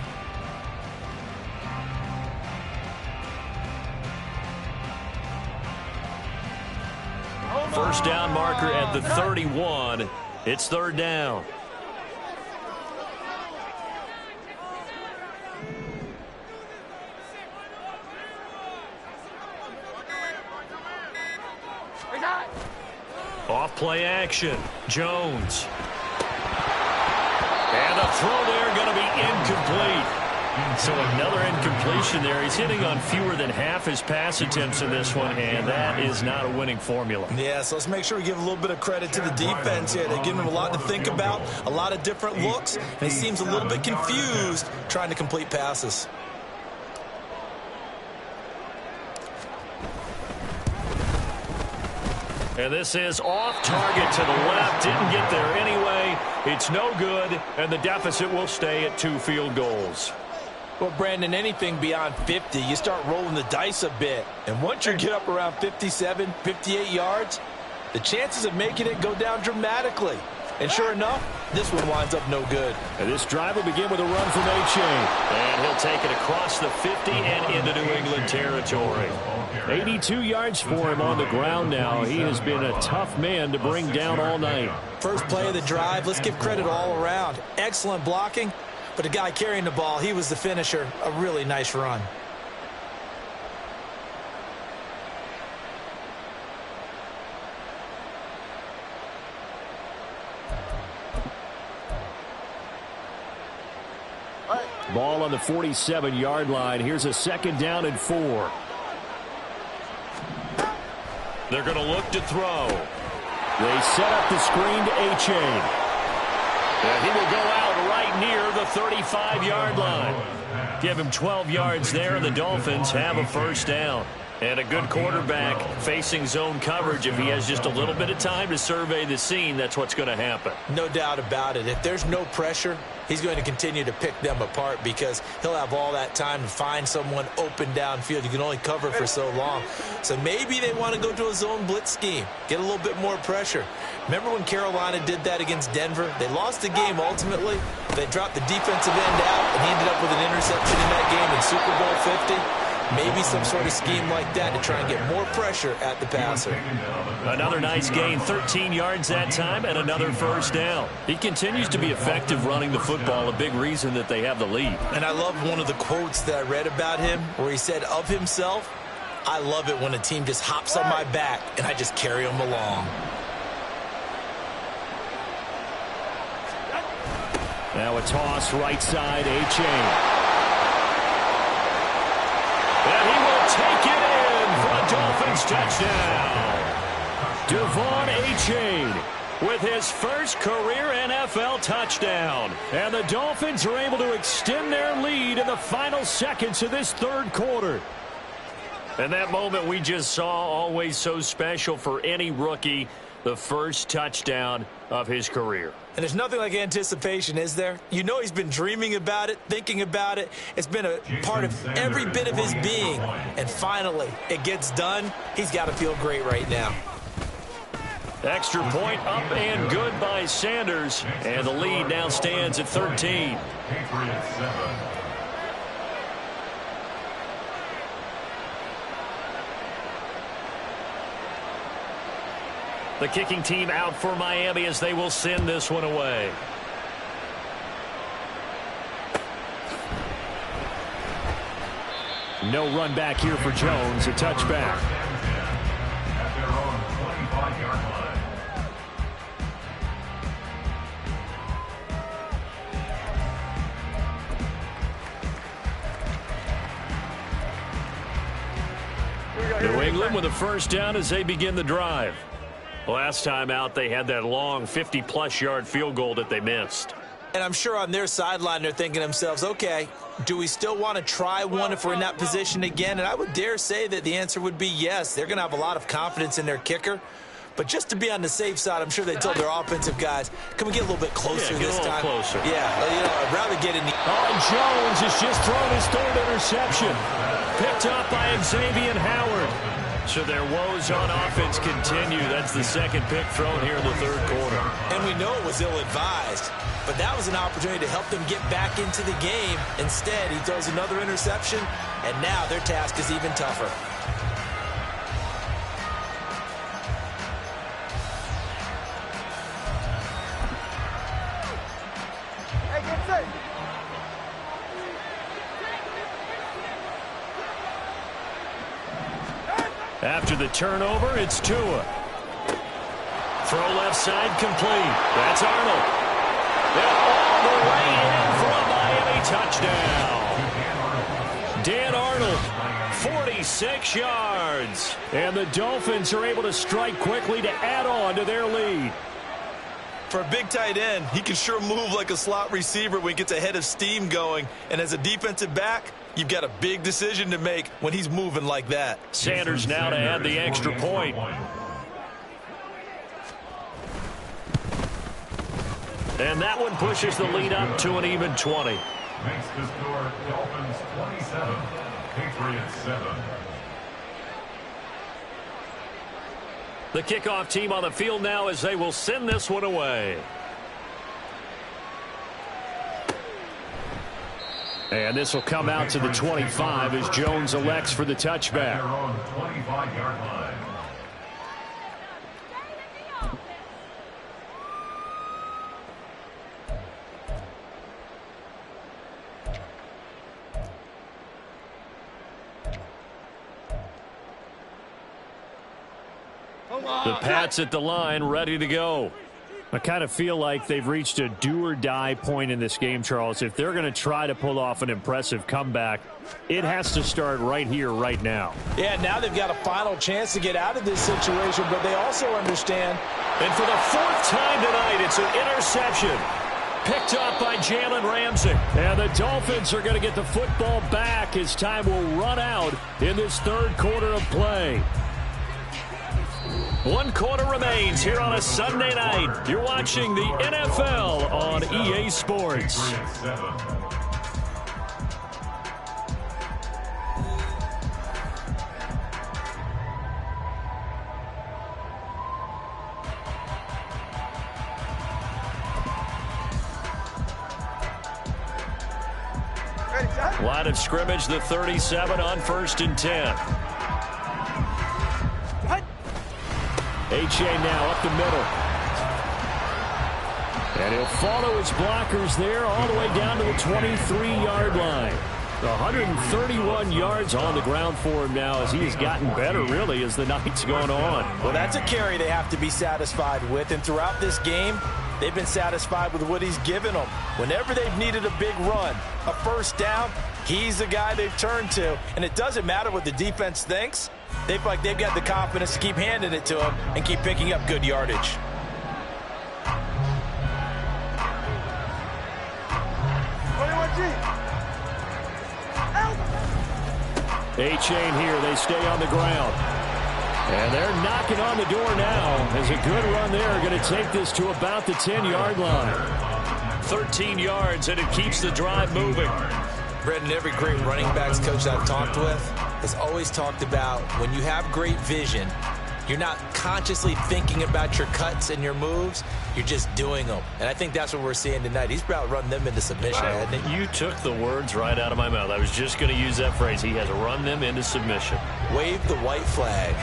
B: First down marker at the 31. It's 3rd down. Off play action. Jones. And the throw there going to be incomplete. So another incompletion there. He's hitting on fewer than half his pass attempts in this one, and that is not a winning formula.
D: Yeah, so let's make sure we give a little bit of credit to the defense here. They're giving him a lot to think about, a lot of different looks, and he seems a little bit confused trying to complete passes.
B: And this is off target to the left. Didn't get there anyway. It's no good, and the deficit will stay at 2 field goals.
D: Well, Brandon, anything beyond 50, you start rolling the dice a bit. And once you get up around 57, 58 yards, the chances of making it go down dramatically. And sure enough, this one winds up no good.
B: And this drive will begin with a run from A-Chain. And he'll take it across the 50 and into New England territory. 82 yards for him on the ground now. He has been a tough man to bring down all night.
D: First play of the drive, let's give credit all around. Excellent blocking, but the guy carrying the ball, he was the finisher. A really nice run.
B: Ball on the 47-yard line. Here's a 2nd down and 4. They're going to look to throw. They set up the screen to A-Chain. And he will go out right near the 35-yard line. Give him 12 yards there, and the Dolphins have a first down. And a good quarterback facing zone coverage. If he has just a little bit of time to survey the scene, that's what's going to happen.
D: No doubt about it. If there's no pressure, he's going to continue to pick them apart because he'll have all that time to find someone open downfield. You can only cover for so long. So maybe they want to go to a zone blitz scheme, get a little bit more pressure. Remember when Carolina did that against Denver? They lost the game ultimately. They dropped the defensive end out, and he ended up with an interception in that game in Super Bowl 50. Maybe some sort of scheme like that to try and get more pressure at the passer.
B: Another nice gain, 13 yards that time, and another first down. He continues to be effective running the football, a big reason that they have the lead.
D: And I love one of the quotes that I read about him where he said of himself, "I love it when a team just hops on my back and I just carry them along."
B: Now a toss right side, A-Chain. And he will take it in for a Dolphins touchdown. Devon A-Chain with his first career NFL touchdown. And the Dolphins are able to extend their lead in the final seconds of this third quarter. And that moment we just saw, always so special for any rookie, the first touchdown of his career.
D: And there's nothing like anticipation, is there? You know he's been dreaming about it, thinking about it. It's been a part of every bit of his being. And finally, it gets done. He's got to feel great right now.
B: Extra point up and good by Sanders. And the lead now stands at 13.
C: Patriots 7.
B: The kicking team out for Miami as they will send this one away. No run back here for Jones. A touchback.
C: At their own 25-yard line.
B: New England with a first down as they begin the drive. Last time out, they had that long 50-plus yard field goal that they missed.
D: And I'm sure on their sideline they're thinking to themselves, okay, do we still want to try one if we're in that position again? And I would dare say that the answer would be yes. They're going to have a lot of confidence in their kicker. But just to be on the safe side, I'm sure they told their offensive guys, can we get a little bit closer this time?
B: Closer.
D: Yeah, I'd rather get in the...
B: Jones has just thrown his third interception. Picked up by Xavier Howard. So their woes on offense continue. That's the second pick thrown here in the third quarter.
D: And we know it was ill-advised, but that was an opportunity to help them get back into the game. Instead, he throws another interception, and now their task is even tougher.
B: After the turnover, it's Tua. Throw left side complete. That's Arnold. And all the way in for a Miami touchdown. Dan Arnold, 46 yards. And the Dolphins are able to strike quickly to add on to their lead.
E: For a big tight end, he can sure move like a slot receiver when he gets a head of steam going. And as a defensive back, you've got a big decision to make when he's moving like that.
B: Sanders now to add the extra point. And that one pushes the lead up to an even 20.
C: Makes the score Dolphins 27, Patriots 7.
B: The kickoff team on the field now as they will send this one away. And this will come out to the 25 as Jones elects for the touchback.
C: Their own 25-yard line.
B: The Pats at the line, ready to go. I kind of feel like they've reached a do-or-die point in this game, Charles. If they're going to try to pull off an impressive comeback, it has to start right here, right now.
D: Yeah, now they've got a final chance to get out of this situation, but they also understand.
B: And for the fourth time tonight, it's an interception. Picked up by Jalen Ramsey. And the Dolphins are going to get the football back as time will run out in this third quarter of play. 1 quarter remains here on a Sunday night. You're watching the NFL on EA Sports. Line of scrimmage, the 37 on 1st and 10. H.A. now up the middle. And he'll follow his blockers there all the way down to the 23-yard line. 131 yards on the ground for him now as he has gotten better, really, as the night's gone on.
D: Well, that's a carry they have to be satisfied with. And throughout this game, they've been satisfied with what he's given them. Whenever they've needed a big run, a first down, he's the guy they've turned to. And it doesn't matter what the defense thinks. They've got the confidence to keep handing it to him and keep picking up good yardage.
B: A-Chain here. They stay on the ground. And they're knocking on the door now. As a good run there, going to take this to about the 10-yard line. 13 yards, and it keeps the drive moving.
D: Brendan, every great running backs coach I've talked with has always talked about when you have great vision, you're not consciously thinking about your cuts and your moves. You're just doing them. And I think that's what we're seeing tonight. He's about run them into submission, hasn't he?
B: You took the words right out of my mouth. I was just going to use that phrase. He has run them into submission.
D: Wave the white flag.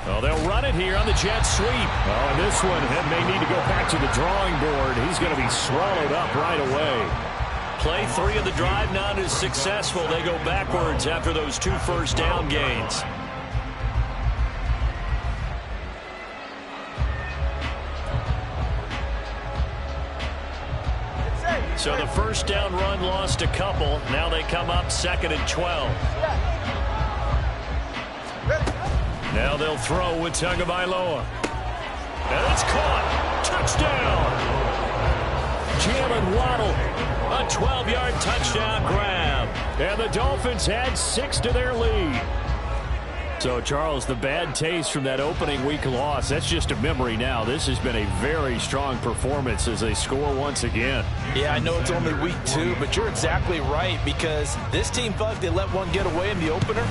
B: Oh, they'll run it here on the jet sweep. Oh, and this one may need to go back to the drawing board. He's going to be swallowed up right away. Play 3 of the drive not as successful. They go backwards after those 2 first down gains. So the first down run lost a couple. Now they come up 2nd and 12. Now they'll throw with Tagovailoa. And it's caught. Touchdown. Jalen Waddle. A 12-yard touchdown grab. And the Dolphins add 6 to their lead. So, Charles, the bad taste from that opening week loss, that's just a memory now. This has been a very strong performance as they score once again.
D: Yeah, I know it's only week 2, but you're exactly right, because this team felt like they let one get away in the opener.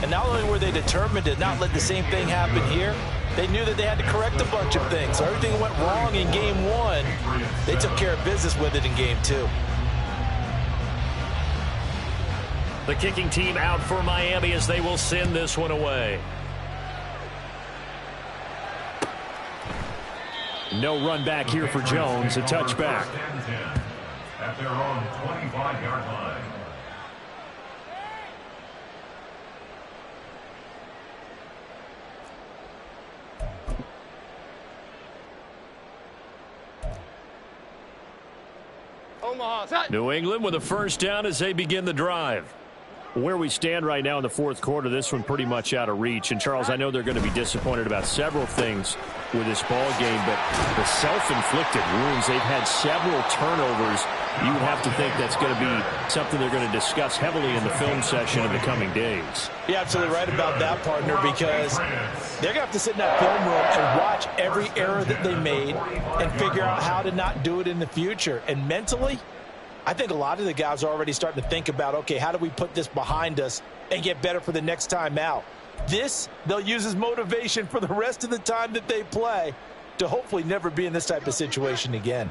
D: And not only were they determined to not let the same thing happen here, they knew that they had to correct a bunch of things. So everything went wrong in game 1. They took care of business with it in game 2.
B: The kicking team out for Miami as they will send this one away. No run back here for Jones. A touchback.
C: At their own 25-yard line.
B: New England with a first down as they begin the drive. Where we stand right now in the fourth quarter, this one pretty much out of reach. And, Charles, I know they're going to be disappointed about several things with this ball game, but the self-inflicted wounds, they've had several turnovers. You would have to think that's going to be something they're going to discuss heavily in the film session in the coming days.
D: You're absolutely right about that, partner, because they're going to have to sit in that film room and watch every error that they made and figure out how to not do it in the future. And mentally, I think a lot of the guys are already starting to think about, okay, how do we put this behind us and get better for the next time out? This, they'll use as motivation for the rest of the time that they play to hopefully never be in this type of situation again.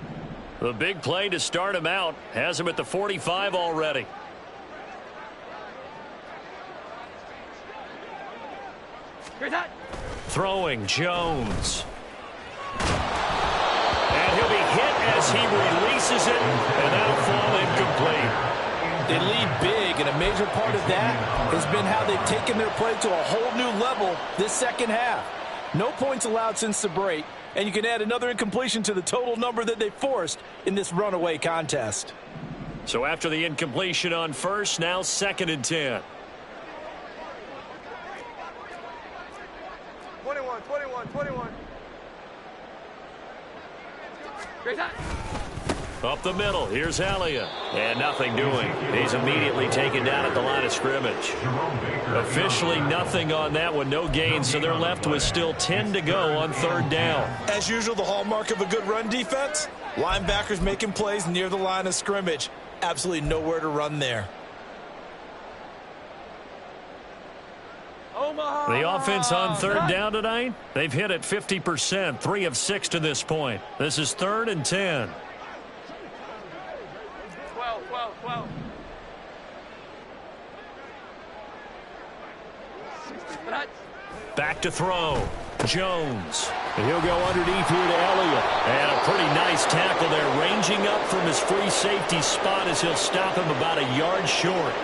B: The big play to start him out has him at the 45 already. Throwing Jones. And he'll be hit as he releases it, and that'll fall incomplete.
D: They lead big, and a major part of that has been how they've taken their play to a whole new level this second half. No points allowed since the break, and you can add another incompletion to the total number that they forced in this runaway contest.
B: So after the incompletion on first, now 2nd and 10.
A: 21. Great time.
B: Up the middle, here's Elliott. And nothing doing. He's immediately taken down at the line of scrimmage. Officially nothing on that one, no gain, so they're left with still 10 to go on 3rd down.
D: As usual, the hallmark of a good run defense, linebackers making plays near the line of scrimmage. Absolutely nowhere to run there.
B: The offense on 3rd down tonight, they've hit it 50%, 3 of 6 to this point. This is 3rd and 10.
A: 12.
B: Back to throw. Jones. And he'll go underneath here to Elliott. And a pretty nice tackle there, ranging up from his free safety spot as he'll stop him about a yard short.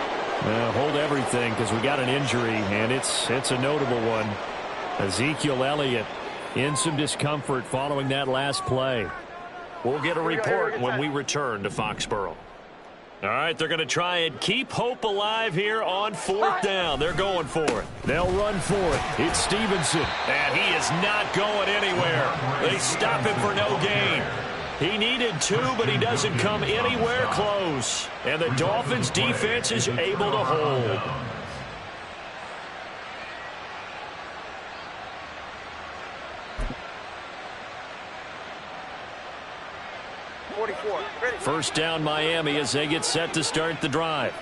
B: Hold everything because we got an injury, and it's a notable one. Ezekiel Elliott in some discomfort following that last play. We'll get a report when we return to Foxborough. All right, they're going to try and keep hope alive here on 4th down. They're going for it. They'll run for it. It's Stevenson. And he is not going anywhere. They stop him for no gain. He needed 2, but he doesn't come anywhere close. And the Dolphins' defense is able to hold. First down Miami as they get set to start the drive.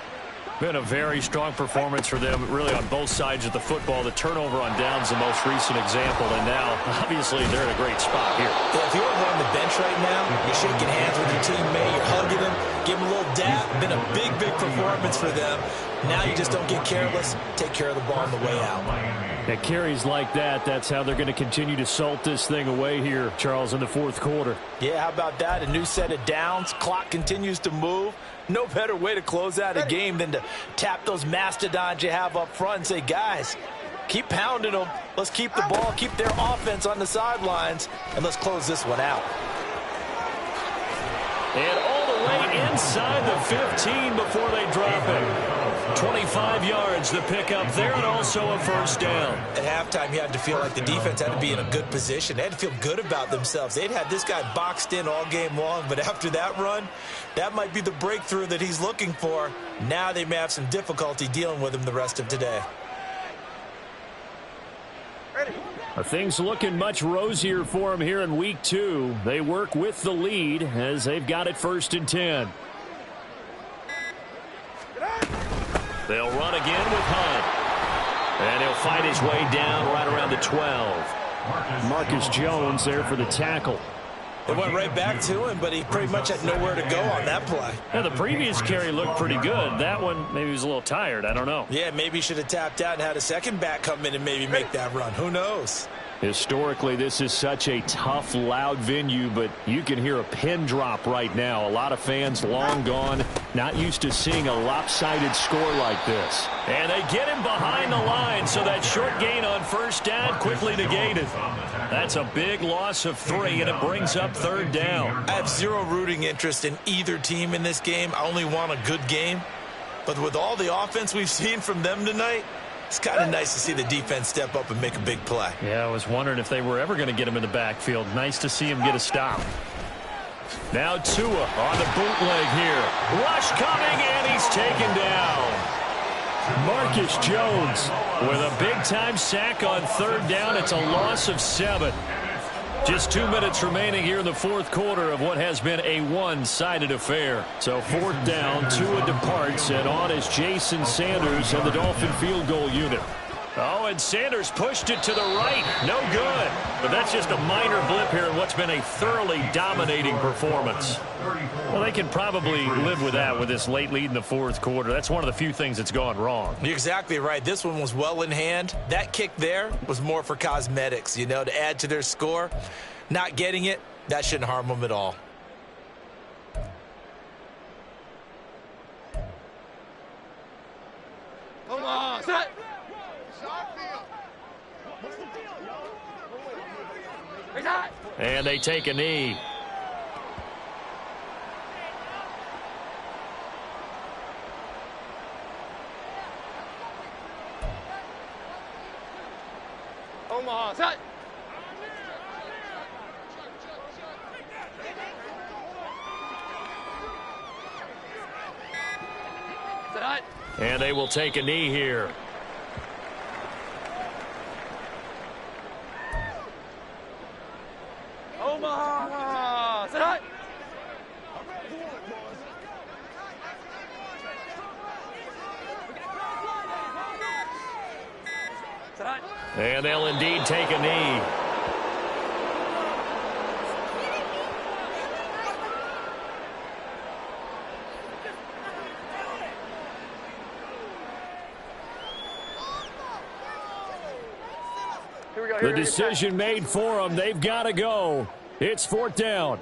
B: Been a very strong performance for them, really, on both sides of the football. The turnover on downs the most recent example, and now, obviously, they're in a great spot here.
D: Yeah, if you're on the bench right now, you're shaking hands with your teammate, you're hugging them, give them a little dap. Been a big performance for them. Now you just don't get careless. Take care of the ball on the way out.
B: At carries like that, that's how they're going to continue to salt this thing away here, Charles, in the 4th quarter.
D: Yeah, how about that? A new set of downs. Clock continues to move. No better way to close out a game than to tap those mastodons you have up front and say, guys, keep pounding them. Let's keep the ball, keep their offense on the sidelines, and let's close this one out.
B: And all the way inside the 15 before they drop it. 25 yards the pickup there, and also a first down.
D: At halftime, you had to feel like the defense had to be in a good position. They had to feel good about themselves. They'd had this guy boxed in all game long, but after that run, that might be the breakthrough that he's looking for. Now they may have some difficulty dealing with him the rest of today.
B: Things looking much rosier for him here in week 2. They work with the lead as they've got it 1st and 10. They'll run again with Hunt. And he'll fight his way down right around the 12. Marcus Jones there for the tackle.
D: It went right back to him, but he pretty much had nowhere to go on that play.
B: Yeah, the previous carry looked pretty good. That one, maybe he was a little tired. I don't know.
D: Yeah, maybe he should have tapped out and had a second back come in and maybe make that run. Who knows?
B: Historically, this is such a tough, loud venue, but you can hear a pin drop right now. A lot of fans long gone, not used to seeing a lopsided score like this. And they get him behind the line, so that short gain on first down quickly negated. That's a big loss of 3, and it brings up 3rd down.
D: I have zero rooting interest in either team in this game. I only want a good game. But with all the offense we've seen from them tonight, it's kind of nice to see the defense step up and make a big play.
B: Yeah, I was wondering if they were ever going to get him in the backfield. Nice to see him get a stop. Now Tua on the bootleg here. Rush coming, and he's taken down. Marcus Jones with a big-time sack on 3rd down. It's a loss of 7. Just 2 minutes remaining here in the 4th quarter of what has been a one-sided affair. So 4th down, Tua departs, and on is Jason Sanders and the Dolphin field goal unit. Oh, and Sanders pushed it to the right. No good. But that's just a minor blip here in what's been a thoroughly dominating performance. Well, they can probably live with that with this late lead in the 4th quarter. That's one of the few things that's gone wrong.
D: You're exactly right. This one was well in hand. That kick there was more for cosmetics, you know, to add to their score. Not getting it, that shouldn't harm them at all.
A: Come on, set.
B: And they take a knee.
A: Omaha, set.
B: And they will take a knee here.
A: Omaha, set.
B: And they'll indeed take a knee. The decision made for them. They've got to go. It's 4th down.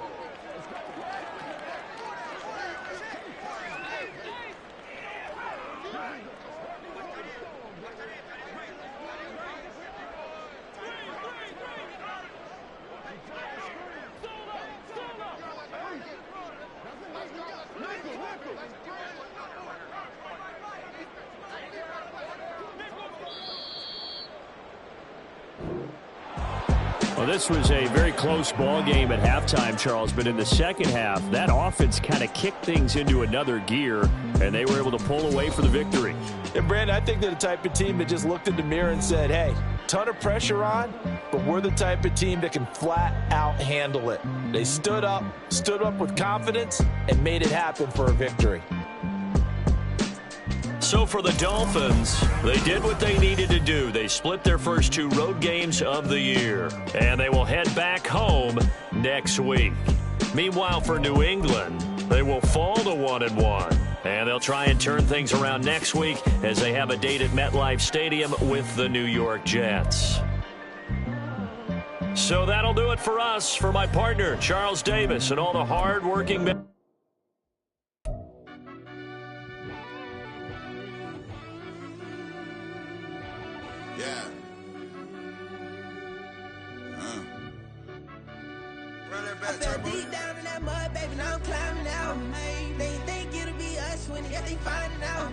B: Well, this was a very close ball game at halftime, Charles, but in the second half, that offense kind of kicked things into another gear, and they were able to pull away for the victory.
D: And, Brandon, I think they're the type of team that just looked in the mirror and said, hey, ton of pressure on, but we're the type of team that can flat out handle it. They stood up with confidence, and made it happen for a victory.
B: So for the Dolphins, they did what they needed to do. They split their first 2 road games of the year, and they will head back home next week. Meanwhile, for New England, they will fall to 1-1, and they'll try and turn things around next week as they have a date at MetLife Stadium with the New York Jets. So that'll do it for us. For my partner, Charles Davis, and all the hard-working men.
A: Yeah. Run it back. I fell deep down in that mud, baby, now I'm climbing out. They ain't think it'll be us when yet they finding out.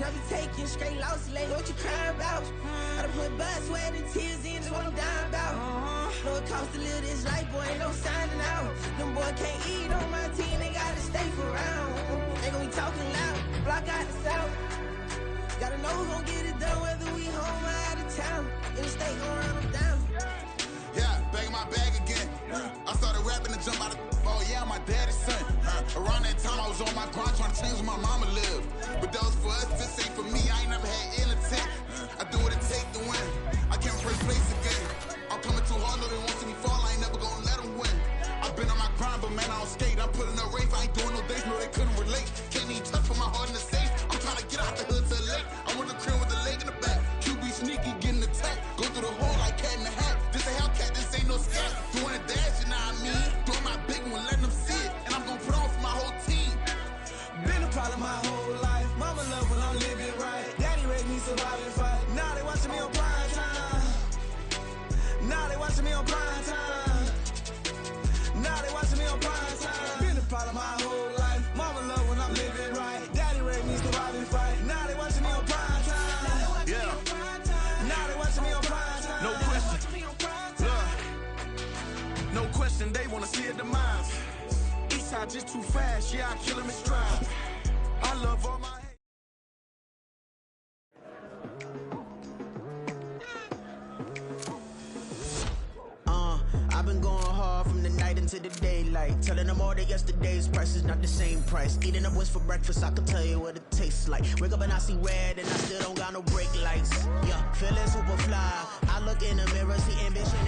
A: I be taking straight losses, like what you crying about? I done put blood, sweat, and tears in, that's what I'm dying about. Know it costs to live this life, boy, ain't no signing out. Them boy can't eat on my team, they gotta stay for round. They gon' be talking loud, block out the south. Gotta know who gon' get it done, whether we home or out of town. In the state, gon' run them down.
F: Yeah, back in my bag again. I started rapping and jump out of oh yeah, my daddy's son. Around that time I was on my grind trying to change where my mama lived. But that was for us, this ain't for me. I ain't never had ill intent. I do what it take to win. I came first place again. I'm coming too hard, no they won't see me fall. I ain't never gonna let them win. I've been on my grind, but man I don't skate. I'm putting up race, I ain't doing no days, no they couldn't relate. Can't even touch for my heart in the safe. I'm trying to get out the hood to the lake. I'm with the crib with the leg in the back. QB sneaky, getting attacked. Go through the hole like cat in the hat. This a Hellcat, this ain't no scat. Doing a dash, you know what I mean? Doing my big one, letting them see it. And I'm gonna put on for my whole team.
A: Been a problem my whole life. Mama love when I'm living right. Daddy raised me surviving fight. Now they watching me on prime time. Now they watching me on prime time. Now they watching me on prime time. Been a problem my whole life. Mama love when I'm living right. Daddy raised me surviving fight. Now they watching me on prime time.
B: Yeah.
A: Now they watching me on prime time.
B: No question. No question, they wanna see a demise. Eastside just too fast, yeah, I kill him in stride. I love all my
A: I've been going hard from the night into the daylight. Telling them all that yesterday's price is not the same price. Eating up what's for breakfast, I can tell you what it tastes like. Wake up and I see red and I still don't got no brake lights. Yeah, feeling super fly. I look in the mirror, see ambition